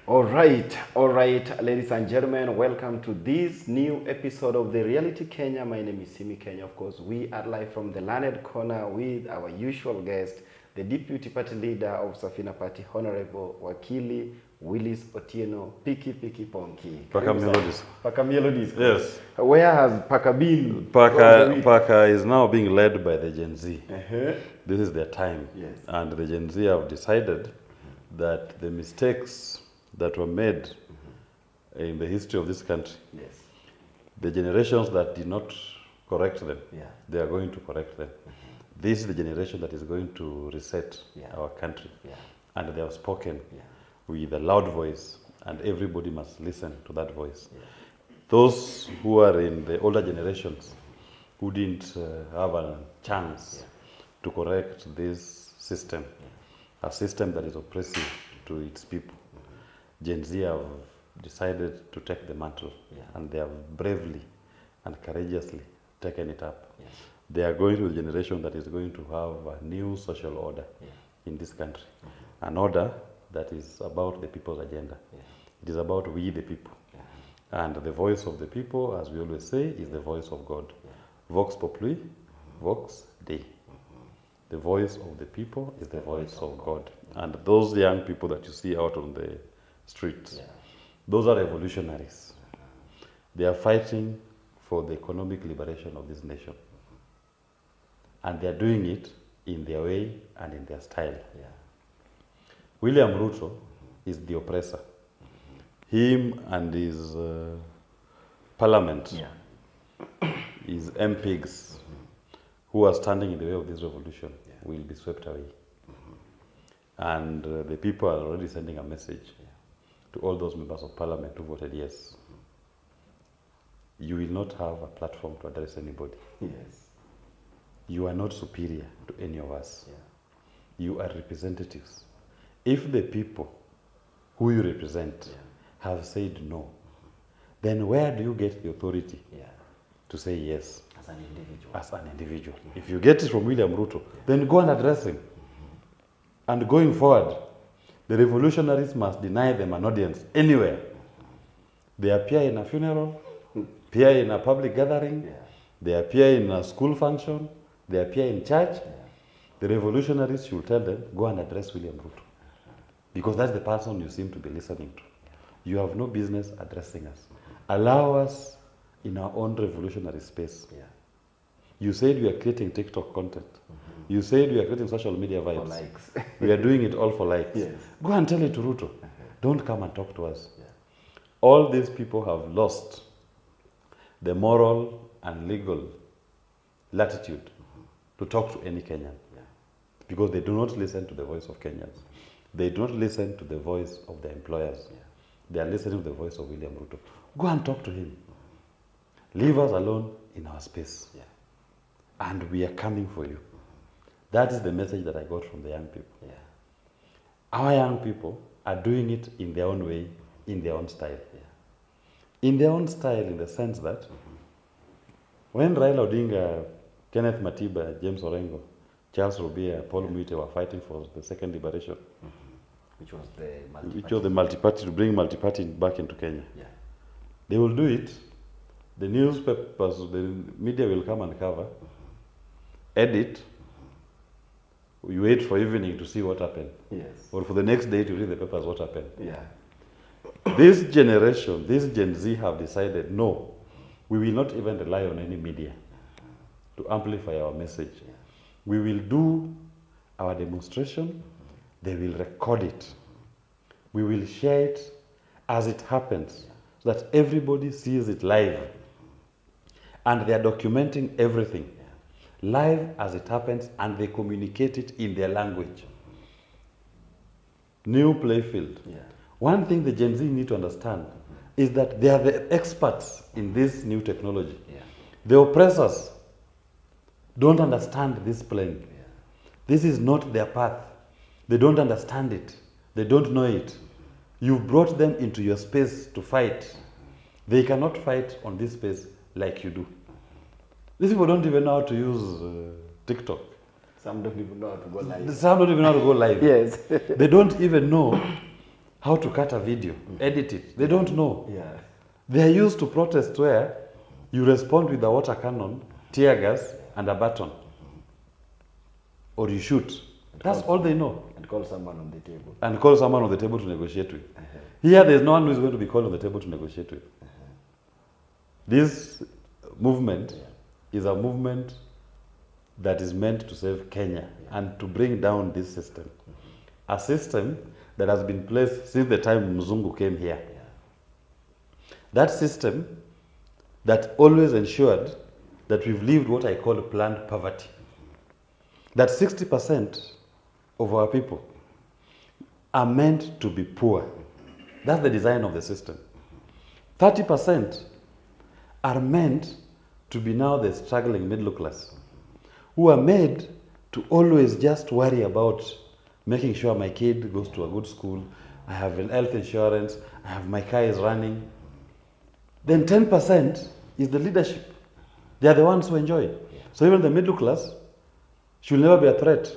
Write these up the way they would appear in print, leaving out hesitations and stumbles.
All right, ladies and gentlemen, welcome to this new episode of the Reality Kenya. My name is Simi Kenya. Of course, we are live from the Learned Corner with our usual guest, the Deputy Party Leader of Safina Party, Honorable Wakili Willis Otieno, Piki Ponki. Paka Melodies. Paka Melodies. Yes. Where has Paka been? Paka is now being led by the Gen Z. This is their time. Yes. And the Gen Z have decided that the mistakes that were made in the history of this country, Yes. the generations that did not correct them, Yeah. they are going to correct them. This is the generation that is going to reset Yeah. our country. Yeah. And they have spoken Yeah. with a loud voice, and everybody must listen to that voice. Yeah. Those who are in the older generations who didn't have a chance to correct this system, a system that is oppressive to its people, Gen Z have decided to take the mantle, and they have bravely and courageously taken it up. Yes. They are going to the generation that is going to have a new social order in this country, an order that is about the people's agenda. It is about we the people. And the voice of the people, as we always say, is the voice of God. Vox populi, vox Dei. The voice of the people is the voice of God. And those young people that you see out on the streets, those are revolutionaries. They are fighting for the economic liberation of this nation. And they are doing it in their way and in their style. William Ruto is the oppressor. Him and his parliament, his MPs, who are standing in the way of this revolution, will be swept away. And the people are already sending a message to all those members of parliament who voted yes. You will not have a platform to address anybody. Yes. You are not superior to any of us. You are representatives. If the people who you represent have said no, then where do you get the authority to say yes? As an individual. If you get it from William Ruto, then go and address him. And going forward, the revolutionaries must deny them an audience anywhere. They appear in a funeral, appear in a public gathering, they appear in a school function, they appear in church. The revolutionaries should tell them, go and address William Ruto. Because that's the person you seem to be listening to. You have no business addressing us. Allow us in our own revolutionary space. You said we are creating TikTok content. You said we are creating social media vibes. For likes. We are doing it all for likes. Yes. Go and tell it to Ruto. Don't come and talk to us. All these people have lost the moral and legal latitude to talk to any Kenyan. Because they do not listen to the voice of Kenyans. They do not listen to the voice of their employers. They are listening to the voice of William Ruto. Go and talk to him. Leave us alone in our space. And we are coming for you. That is the message that I got from the young people. Our young people are doing it in their own way, in their own style. In their own style, in the sense that when Raila Odinga, Kenneth Matiba, James Orengo, Charles Robia, Paul Muite were fighting for the second liberation, Which was the multi-party, to bring multi-party back into Kenya. They will do it. The newspapers, the media will come and cover, edit. You wait for evening to see what happened. Or for the next day to read the papers what happened. This generation, this Gen Z have decided, no, we will not even rely on any media to amplify our message. We will do our demonstration, they will record it. We will share it as it happens, so that everybody sees it live. And they are documenting everything, live as it happens, and they communicate it in their language. New playfield. One thing the Gen Z need to understand is that they are the experts in this new technology. The oppressors don't understand this plane. This is not their path. They don't understand it. They don't know it. You've brought them into your space to fight. They cannot fight on this space like you do. These people don't even know how to use TikTok. Some don't even know how to go live. Some don't even know how to go live. Yes. They don't even know how to cut a video, edit it. They don't know. Yeah. They are used to protests where you respond with a water cannon, tear gas, and a baton. Or you shoot. That's all they know. And call someone on the table. And call someone on the table to negotiate with. Here, there's no one who is going to be called on the table to negotiate with. This movement is a movement that is meant to save Kenya and to bring down this system. A system that has been placed since the time Mzungu came here. That system that always ensured that we've lived what I call planned poverty. That 60% of our people are meant to be poor. That's the design of the system. 30% are meant to be now the struggling middle class, who are made to always just worry about making sure my kid goes to a good school, I have health insurance, I have my car is running. Then 10% is the leadership. They are the ones who enjoy it. So even the middle class should never be a threat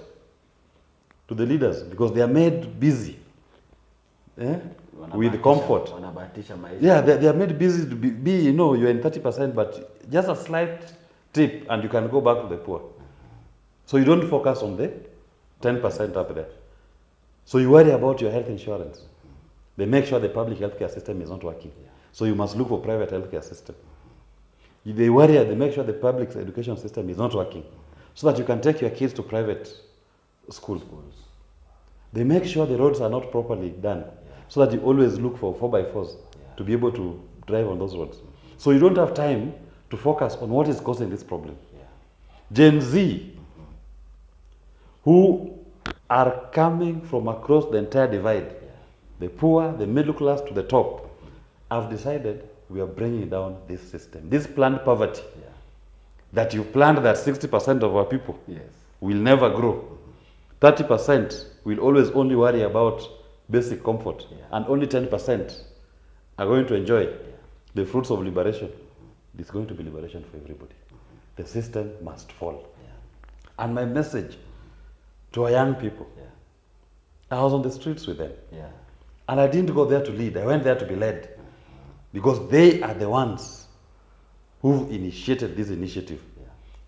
to the leaders because they are made busy with comfort. Yeah, they are made busy to be, you know, you're in 30%, but just a slight tip and you can go back to the poor. So you don't focus on the 10% up there. So you worry about your health insurance. They make sure the public healthcare system is not working. So you must look for private healthcare system. They worry, they make sure the public education system is not working so that you can take your kids to private schools. They make sure the roads are not properly done so that you always look for 4x4s to be able to drive on those roads. So you don't have time to focus on what is causing this problem. Gen Z, who are coming from across the entire divide, the poor, the middle class to the top, have decided we are bringing down this system, this planned poverty, that you planned that 60% of our people will never grow. 30% will always only worry about basic comfort, and only 10% are going to enjoy the fruits of liberation. It's going to be liberation for everybody. The system must fall. And my message to our young people, I was on the streets with them. And I didn't go there to lead, I went there to be led. Because they are the ones who initiated this initiative.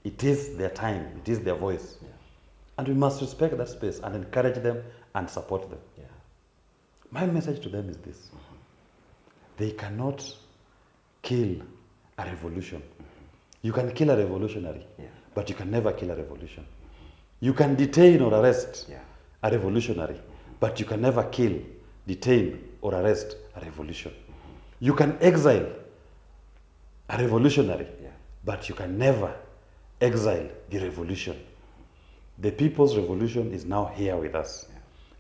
It is their time, it is their voice. And we must respect that space and encourage them and support them. My message to them is this. They cannot kill a revolution. You can kill a revolutionary, but you can never kill a revolution. You can detain or arrest a revolutionary, but you can never kill, detain, or arrest a revolution. You can exile a revolutionary, but you can never exile the revolution. The people's revolution is now here with us.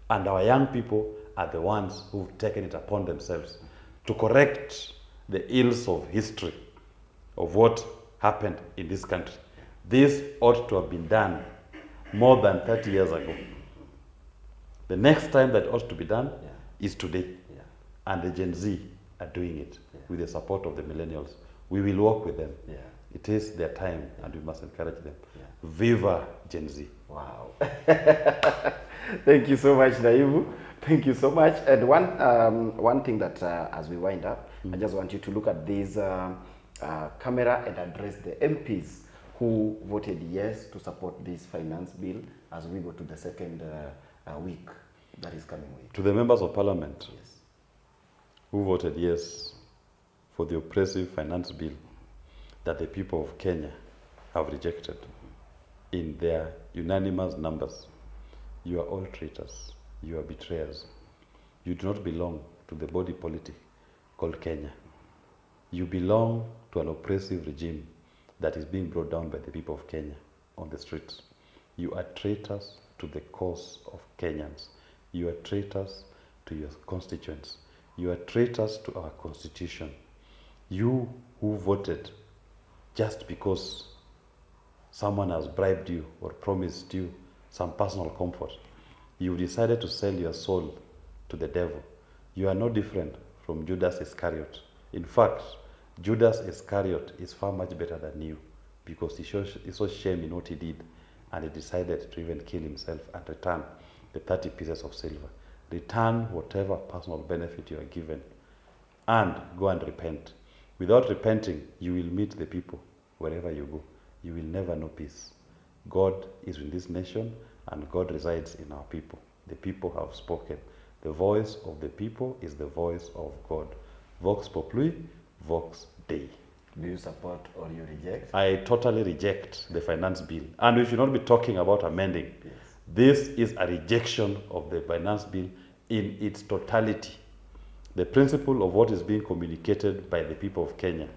And our young people are the ones who've taken it upon themselves to correct the ills of history, of what happened in this country. This ought to have been done more than 30 years ago. The next time that ought to be done is today. And the Gen Z are doing it with the support of the millennials. We will work with them. It is their time and we must encourage them. Viva Gen Z. Wow. Thank you so much, Naibu. Thank you so much. And one thing that as we wind up, I just want you to look at this camera and address the MPs who voted yes to support this finance bill as we go to the second week that is coming week. To the members of parliament who voted yes for the oppressive finance bill that the people of Kenya have rejected in their unanimous numbers, you are all traitors, you are betrayers. You do not belong to the body politic called Kenya. You belong to an oppressive regime that is being brought down by the people of Kenya on the streets. You are traitors to the cause of Kenyans. You are traitors to your constituents. You are traitors to our constitution. You who voted just because someone has bribed you or promised you some personal comfort, you decided to sell your soul to the devil. You are no different from Judas Iscariot. In fact, Judas Iscariot is far much better than you because he saw shame in what he did and he decided to even kill himself and return the 30 pieces of silver. return whatever personal benefit you are given, and go and repent. Without repenting, you will meet the people wherever you go. You will never know peace. God is in this nation, and God resides in our people. The people have spoken. The voice of the people is the voice of God. Vox populi, vox Dei. Do you support or you reject? I totally reject the finance bill. And we should not be talking about amending. Yes. This is a rejection of the finance bill in its totality. The principle of what is being communicated by the people of Kenya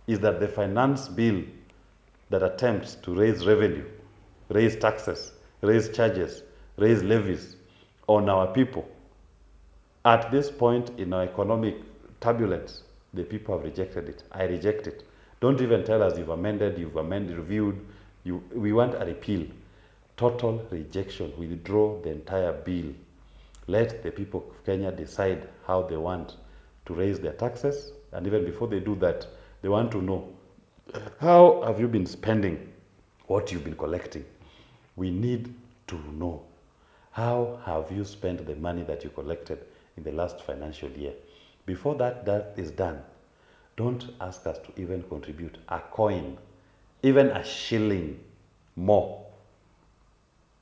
is that the finance bill that attempts to raise revenue, raise taxes, raise charges, raise levies on our people, at this point in our economic turbulence, the people have rejected it. I reject it. Don't even tell us you've amended, reviewed. We want a repeal. Total rejection. Withdraw the entire bill. Let the people of Kenya decide how they want to raise their taxes. And even before they do that, they want to know, how have you been spending what you've been collecting? We need to know, how have you spent the money that you collected in the last financial year? Before that is done, don't ask us to even contribute a coin, even a shilling more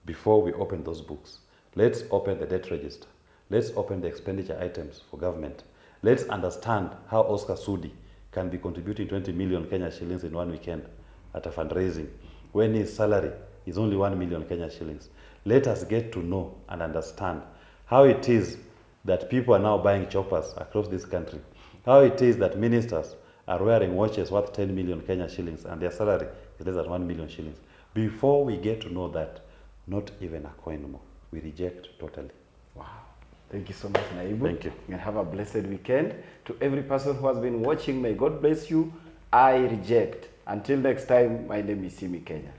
before we open those books. Let's open the debt register. Let's open the expenditure items for government. Let's understand how Oscar Sudi can be contributing 20 million Kenya shillings in one weekend at a fundraising when his salary is only 1 million Kenya shillings. Let us get to know and understand how it is that people are now buying choppers across this country. How it is that ministers are wearing watches worth 10 million Kenya shillings and their salary is less than 1 million shillings. Before we get to know that, not even a coin more. We reject totally. Wow. Thank you so much, Naibu. Thank you. And have a blessed weekend. To every person who has been watching, may God bless you. I reject. Until next time, my name is Simi Kenya.